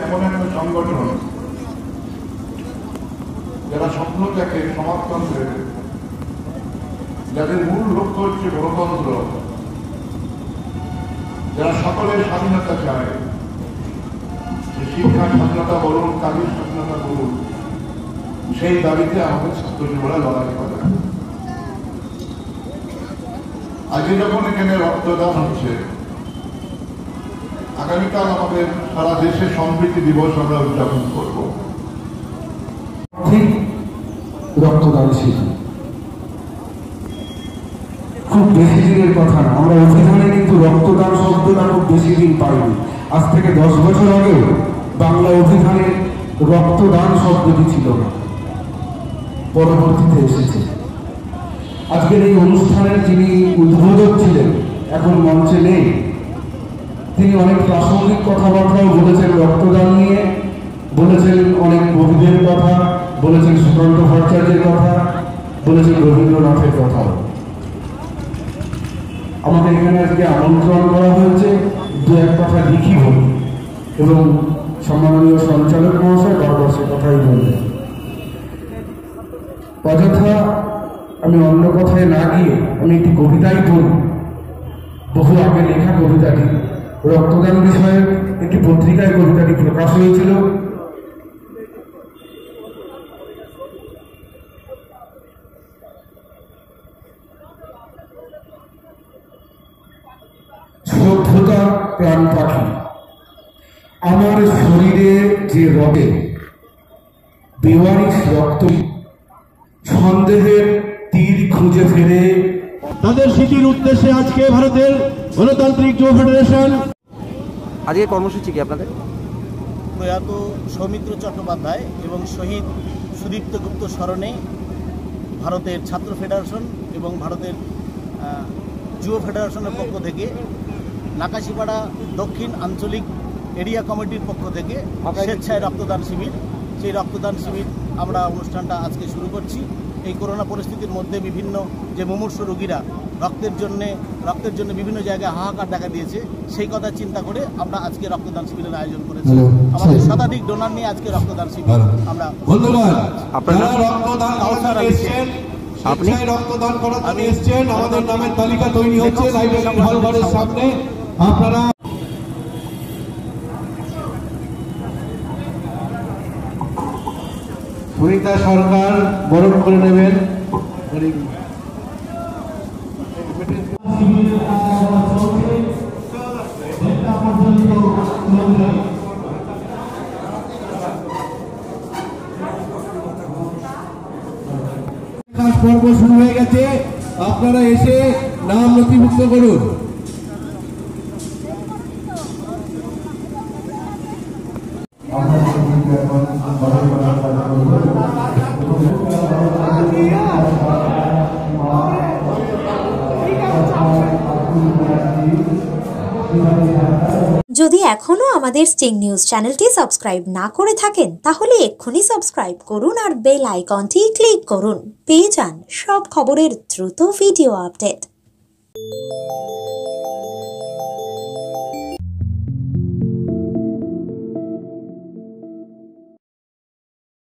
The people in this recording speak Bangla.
এমন একটা সংগঠন যারা স্বপ্ন দেখে সমাজতন্ত্রের, যাদের মূল লক্ষ্য হচ্ছে গণতন্ত্র, যারা সকলের স্বাধীনতা চায়, শিক্ষার স্বাধীনতা বলুন, কাজের স্বাধীনতা বলুন, সেই দাবিতে আমাদের ছাত্র যুবরা লড়াই করে। আজকে যখন এখানে রক্তদান হচ্ছে, আগামীকাল আমাদের সারা দেশে সম্প্রীতি দিবস আমরা উদযাপন করব। ঠিক রক্তদান শিবির খুব বেশি দিনের কথা না, আমরা অভিধানে কিন্তু রক্তদান শব্দটা খুব বেশি দিন পাইনি। আজ থেকে 10 বছর আগেও বাংলা অভিধানে রক্তদান শব্দটি ছিল না, পরবর্তীতে এসেছে। আজকের এই অনুষ্ঠানের যিনি উদ্বোধক ছিলেন, এখন মঞ্চে নেই, তিনি অনেক প্রাসঙ্গিক কথাবার্তাও বলেছেন রক্তদান নিয়ে, বলেছেন অনেক কবিদের কথা, বলেছেন সুকান্ত ভট্টাচার্যের কথা, বলেছেন রবীন্দ্রনাথের কথাও। আমাদের এখানে আজকে আমন্ত্রণ করা হয়েছে দু এক কথা লিখি বলি, এবং সম্মাননীয় সঞ্চালক মহাশয় বারবার সে কথাই বললেন। অযথা আমি অন্য কথায় না গিয়ে আমি একটি কবিতাই পড়ি, বহু আগে লেখা কবিতাটি, রক্তদান বিষয়ে একটি পত্রিকায় কবিতাটি প্রকাশ হয়েছিল। সভ্যতা প্রাণ পাখি, আমার শরীরে যে রবে বেওয়ারিশ রক্ত, সন্দেহের তীর খুঁজে ফেরে। তাদের স্মৃতির উদ্দেশ্যে আজকে ভারতের গণতান্ত্রিক যুব ফেডারেশন। আজকে কর্মসূচি কি আপনাদের? প্রয়াত সৌমিত্র চট্টোপাধ্যায় এবং শহীদ সুদীপ্ত গুপ্ত স্মরণে ভারতের ছাত্র ফেডারেশন এবং ভারতের যুব ফেডারেশনের পক্ষ থেকে নাকাশিপাড়া দক্ষিণ আঞ্চলিক এরিয়া কমিটির পক্ষ থেকে স্বেচ্ছায় রক্তদান শিবির, সেই রক্তদান শিবির আমরা অনুষ্ঠানটা আজকে শুরু করছি। এই করোনা পরিস্থিতির মধ্যে বিভিন্ন যে মুমূর্ষু রোগীরা রক্তের জন্য বিভিন্ন জায়গায় হাহাকার দেখা দিয়েছে, সেই কথা চিন্তা করে আমরা আজকে রক্তদান শিবিরের আয়োজন করেছি। আমাদের শতাধিক ডোনার নিয়ে আজকে রক্তদান শিবির আমরা। আপনি রক্তদান করার জন্য এসেছেন, আমাদের নামের তালিকা তৈরি হচ্ছে লাইব্রেরি হল ঘরের সামনে। আপনারা সুনিতা সরকার বরণ করে নেবেন। পর্ব শুরু হয়ে গেছে, আপনারা এসে নাম নথিভুক্ত করুন। যদি এখনো আমাদের স্টিং নিউজ চ্যানেলটি সাবস্ক্রাইব না করে থাকেন, তাহলে এক্ষুনি সাবস্ক্রাইব করুন আর বেল আইকনটি ক্লিক করুন। পেয়ে যান সব খবরের দ্রুত ভিডিও আপডেট।